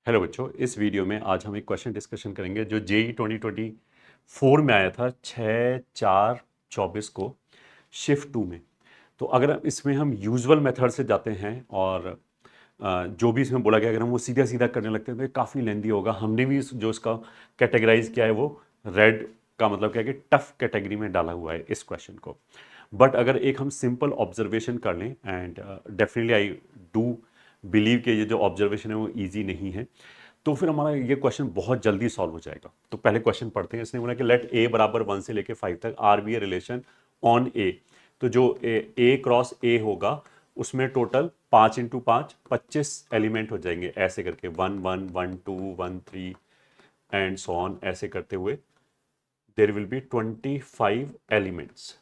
Hello बच्चों, इस video में आज हम एक क्वेश्चन डिस्कशन करेंगे जो जेई 2024 में आया था 6/4/24 को शिफ्ट 2 में। तो अगर इसमें हम यूजुअल मेथड से जाते हैं और जो भी इसमें बोला गया अगर हम वो सीधा सीधा करने लगते हैं तो ये काफ़ी लेंदी होगा। हमने भी जो इसका कैटेगराइज किया है वो रेड का मतलब क्या है कि टफ कैटेगरी में डाला हुआ है इस क्वेश्चन को। बट अगर एक हम सिंपल ऑब्जर्वेशन कर लें and definitely I do believe कि ये जो ऑब्जर्वेशन है वो इजी नहीं है, तो फिर हमारा ये क्वेश्चन बहुत जल्दी सॉल्व हो जाएगा। तो पहले क्वेश्चन पढ़ते हैं। इसने बोला कि लेट ए बराबर 1 से लेके 5 तक R be a relation on A. तो जो ए क्रॉस ए होगा उसमें टोटल 5 × 5 25 एलिमेंट हो जाएंगे, ऐसे करके 1 1 1 2 1 3 एंड सो ऑन, ऐसे करते हुए देर विल बी 25 एलिमेंट्स।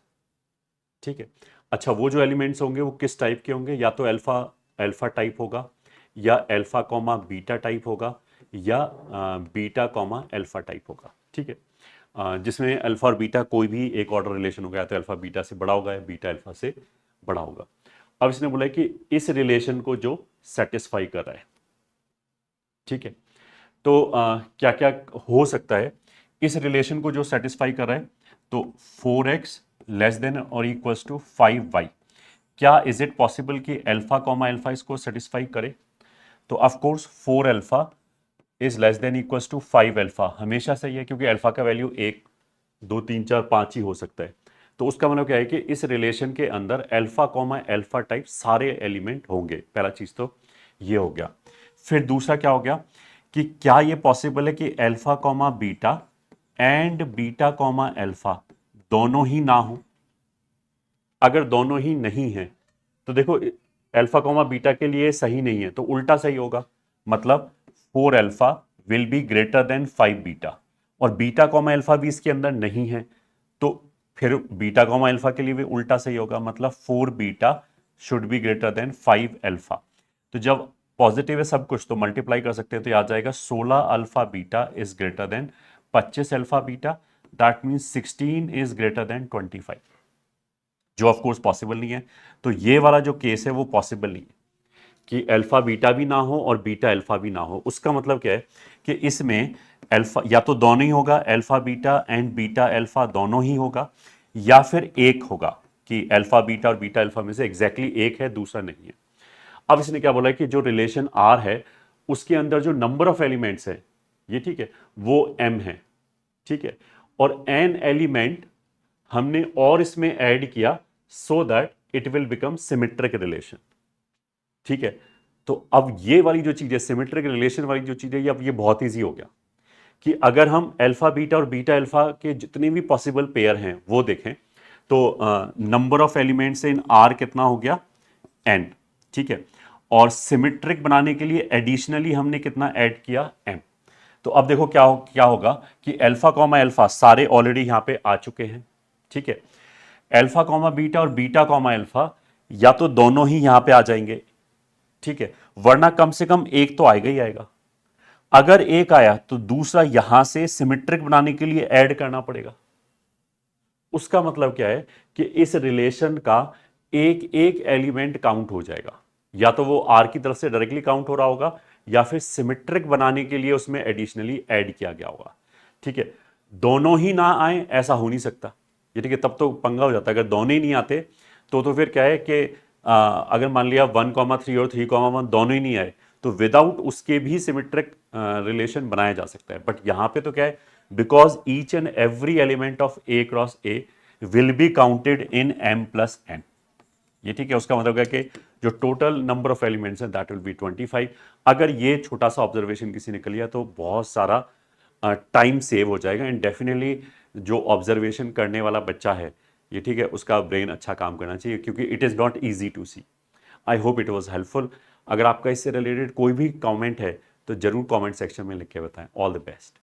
ठीक है। अच्छा, वो जो एलिमेंट्स होंगे वो किस टाइप के होंगे? या तो अल्फा अल्फा टाइप होगा, या अल्फा कॉमा बीटा टाइप होगा, या बीटा कॉमा अल्फा टाइप होगा। ठीक है। जिसमें अल्फा और बीटा कोई भी एक ऑर्डर रिलेशन होगा, या तो अल्फा बीटा से बड़ा होगा या बीटा अल्फा से बड़ा होगा। अब इसने बोला है कि इस रिलेशन को जो सेटिस्फाई कर रहा है। ठीक है। तो क्या क्या हो सकता है इस रिलेशन को जो सेटिस्फाई कर रहा है? तो 4x लेस देन और इक्वल्स टू 5y। क्या इज इट पॉसिबल कि अल्फा कॉमा अल्फा इसको सेटिस्फाई करे? तो of course 4 alpha is less than equals to 5 alpha हमेशा सही है, क्योंकि अल्फा का वैल्यू 1 2 3 4 5 ही हो सकता है। तो उसका मतलब क्या है कि इस रिलेशन के अंदर अल्फा कॉमा अल्फा टाइप सारे एलिमेंट होंगे। पहला चीज तो ये हो गया। फिर दूसरा क्या हो गया कि क्या ये पॉसिबल है कि alpha comma beta and beta comma alpha दोनों ही ना हो? अगर दोनों ही नहीं है तो देखो, अल्फा कॉमा बीटा के लिए सही नहीं है तो उल्टा सही होगा। मतलब 4 alpha will be greater than 5 beta, और बीटा कॉमा अल्फा भी इसके अंदर नहीं है तो फिर बीटा कॉमा अल्फा के लिए भी उल्टा सही होगा। मतलब 4 beta should be greater than 5 alpha. तो जब पॉजिटिव है सब कुछ तो मल्टीप्लाई कर सकते हैं, तो याद जाएगा 16 alpha beta is greater than 25 alpha beta. That means 16 is greater than 25, जो ऑफ कोर्स पॉसिबल नहीं है। तो ये वाला जो केस है वो पॉसिबल नहीं है कि अल्फा बीटा भी ना हो और बीटा अल्फा भी ना हो। उसका मतलब क्या है कि इसमें अल्फा या तो दोनों ही होगा, alpha beta and beta alpha दोनों ही होगा, या फिर एक होगा कि अल्फा बीटा और बीटा अल्फा में से एग्जैक्टली एक है, दूसरा नहीं है। अब इसने क्या बोला है कि जो रिलेशन आर है उसके अंदर जो नंबर ऑफ एलिमेंट्स है ये, ठीक है, वो एम है। ठीक है। और एन एलिमेंट हमने और इसमें ऐड किया so that it will become symmetric relation. ठीक है। तो अब ये वाली जो चीज है, सिमेट्रिक रिलेशन वाली जो चीज है, ये अब ये बहुत ईजी हो गया कि अगर हम अल्फा बीटा और बीटा अल्फा के जितने भी पॉसिबल पेयर हैं वो देखें तो number of elements in are कितना हो गया? एन। ठीक है। और सिमेट्रिक बनाने के लिए एडिशनली हमने कितना ऐड किया? एम। तो अब देखो क्या होगा कि अल्फा कॉमा अल्फा सारे ऑलरेडी यहां पे आ चुके हैं। ठीक है। अल्फा कॉमा बीटा और बीटा कॉमा अल्फा या तो दोनों ही यहां पे आ जाएंगे, ठीक है, वरना कम से कम एक तो आएगा ही आएगा। अगर एक आया तो दूसरा यहां से सिमेट्रिक बनाने के लिए ऐड करना पड़ेगा। उसका मतलब क्या है कि इस रिलेशन का एक एक एलिमेंट काउंट हो जाएगा, या तो वो आर की तरफ से डायरेक्टली काउंट हो रहा होगा या फिर सिमेट्रिक बनाने के लिए उसमें एडिशनली ऐड किया गया होगा। ठीक है। दोनों ही ना आए ऐसा हो नहीं सकता। ये ठीक है, तब तो पंगा हो जाता है। अगर दोनों ही नहीं आते तो फिर क्या है कि अगर मान लिया 1,3 और 3,1 दोनों ही नहीं आए तो विदाउट उसके भी सिमेट्रिक रिलेशन बनाया जा सकता है। बट यहां पे तो क्या है, because each and every element of A cross A will be counted in M plus N. ये ठीक है। उसका मतलब है कि जो टोटल नंबर ऑफ एलिमेंट्स हैं दैट विल बी 25। अगर ये छोटा सा ऑब्जर्वेशन किसी ने कर लिया तो बहुत सारा टाइम सेव हो जाएगा। एंड डेफिनेटली जो ऑब्जर्वेशन करने वाला बच्चा है ये, ठीक है, उसका ब्रेन अच्छा काम करना चाहिए, क्योंकि it is not easy to see. I hope it was helpful. अगर आपका इससे रिलेटेड कोई भी कॉमेंट है तो जरूर कॉमेंट सेक्शन में लिख के बताएं। All the best.